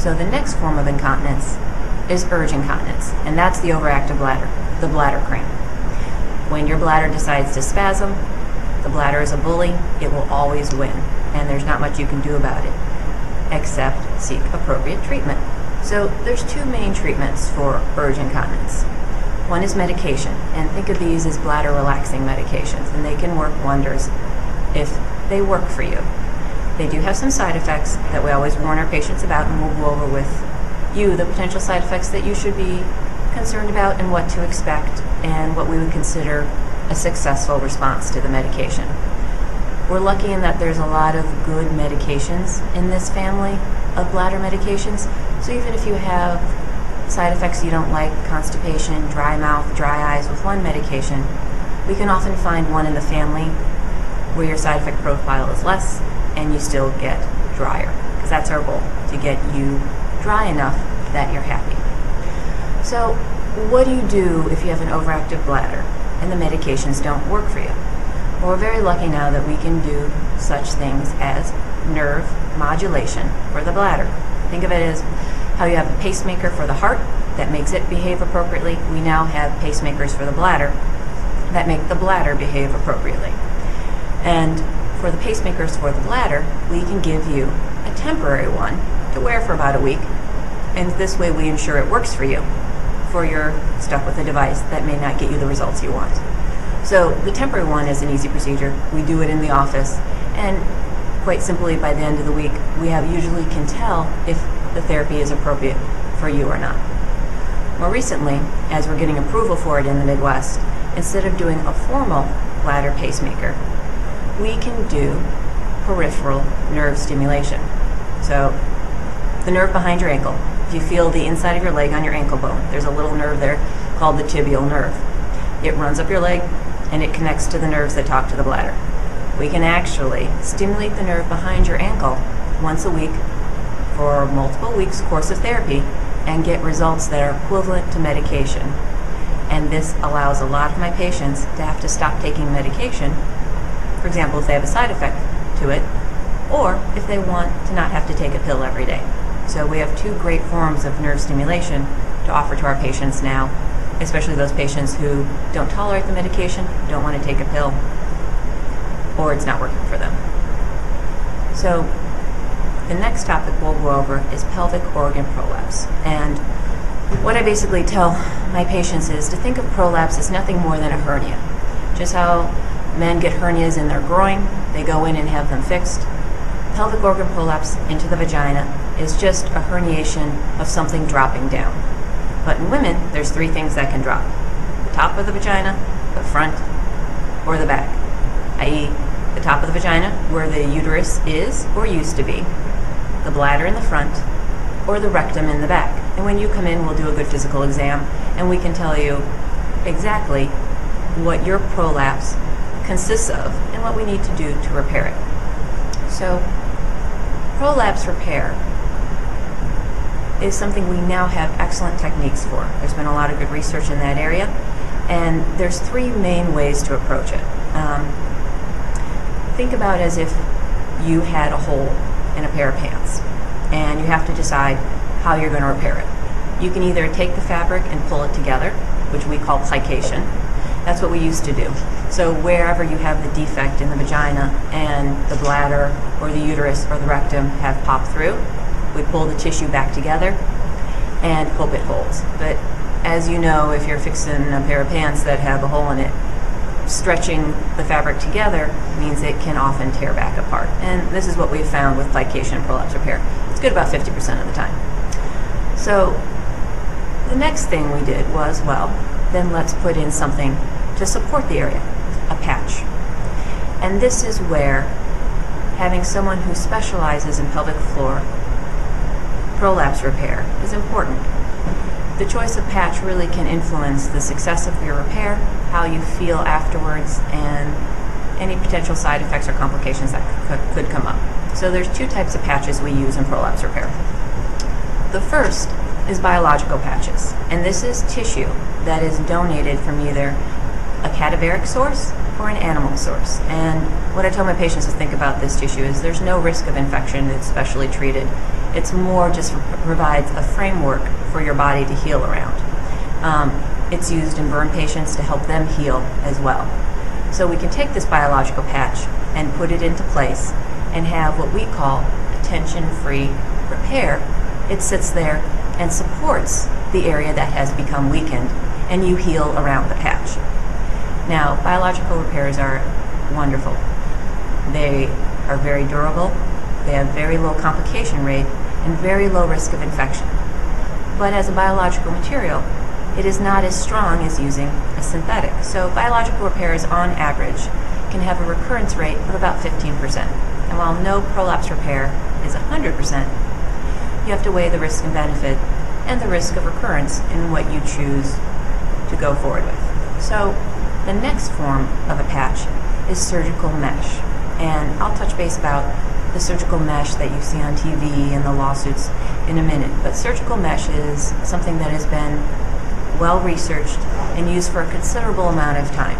So the next form of incontinence is urge incontinence, and that's the overactive bladder, the bladder cramp. When your bladder decides to spasm, the bladder is a bully, it will always win, and there's not much you can do about it except seek appropriate treatment. So there's two main treatments for urge incontinence. One is medication, and think of these as bladder relaxing medications, and they can work wonders if they work for you. They do have some side effects that we always warn our patients about, and we'll go over with you the potential side effects that you should be concerned about and what to expect and what we would consider a successful response to the medication. We're lucky in that there's a lot of good medications in this family of bladder medications, so even if you have side effects you don't like, constipation, dry mouth, dry eyes with one medication, we can often find one in the family where your side effect profile is less and you still get drier, because that's our goal, to get you dry enough that you're happy. So what do you do if you have an overactive bladder and the medications don't work for you? Well, we're very lucky now that we can do such things as nerve modulation for the bladder. Think of it as how you have a pacemaker for the heart that makes it behave appropriately. We now have pacemakers for the bladder that make the bladder behave appropriately. And for the pacemakers for the bladder, we can give you a temporary one to wear for about a week, and this way we ensure it works for you, for you're stuck with a device that may not get you the results you want. So the temporary one is an easy procedure. We do it in the office, and quite simply by the end of the week we usually can tell if the therapy is appropriate for you or not. More recently, as we're getting approval for it in the Midwest, instead of doing a formal bladder pacemaker, we can do peripheral nerve stimulation. So the nerve behind your ankle, if you feel the inside of your leg on your ankle bone, there's a little nerve there called the tibial nerve. It runs up your leg and it connects to the nerves that talk to the bladder. We can actually stimulate the nerve behind your ankle once a week for multiple weeks course of therapy and get results that are equivalent to medication. And this allows a lot of my patients to have to stop taking medication, for example, if they have a side effect to it, or if they want to not have to take a pill every day. So we have two great forms of nerve stimulation to offer to our patients now, especially those patients who don't tolerate the medication, don't want to take a pill, or it's not working for them. So the next topic we'll go over is pelvic organ prolapse. And what I basically tell my patients is to think of prolapse as nothing more than a hernia. Just how men get hernias in their groin, they go in and have them fixed. Pelvic organ prolapse into the vagina is just a herniation of something dropping down. But in women, there's three things that can drop: the top of the vagina, the front, or the back, i.e. the top of the vagina, where the uterus is or used to be, the bladder in the front, or the rectum in the back. And when you come in, we'll do a good physical exam, and we can tell you exactly what your prolapse consists of and what we need to do to repair it. So prolapse repair is something we now have excellent techniques for. There's been a lot of good research in that area, and there's three main ways to approach it. Think about it as if you had a hole in a pair of pants, and you have to decide how you're going to repair it. You can either take the fabric and pull it together, which we call plication. That's what we used to do. So wherever you have the defect in the vagina and the bladder or the uterus or the rectum have popped through, we pull the tissue back together and hope it holds. But as you know, if you're fixing a pair of pants that have a hole in it, stretching the fabric together means it can often tear back apart. And this is what we've found with plication and prolapse repair. It's good about 50% of the time. So the next thing we did was, well, then let's put in something to support the area, a patch. And this is where having someone who specializes in pelvic floor prolapse repair is important. The choice of patch really can influence the success of your repair, how you feel afterwards, and any potential side effects or complications that could come up. So there's two types of patches we use in prolapse repair. The first is biological patches, and this is tissue that is donated from either a cadaveric source or an animal source. And what I tell my patients to think about this tissue is there's no risk of infection. It's specially treated, It's more just provides a framework for your body to heal around. It's used in burn patients to help them heal as well. So we can take this biological patch and put it into place and have what we call a tension-free repair. It sits there and supports the area that has become weakened, and you heal around the patch. Now, biological repairs are wonderful. They are very durable, they have very low complication rate, and very low risk of infection. But as a biological material, it is not as strong as using a synthetic. So biological repairs, on average, can have a recurrence rate of about 15%. And while no prolapse repair is 100%, you have to weigh the risk and benefit and the risk of recurrence in what you choose to go forward with. So the next form of a patch is surgical mesh. And I'll touch base about the surgical mesh that you see on TV and the lawsuits in a minute. But surgical mesh is something that has been well researched and used for a considerable amount of time.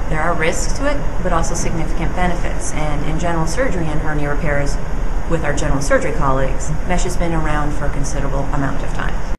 There are risks to it, but also significant benefits. And in general surgery and hernia repairs with our general surgery colleagues, mesh has been around for a considerable amount of time.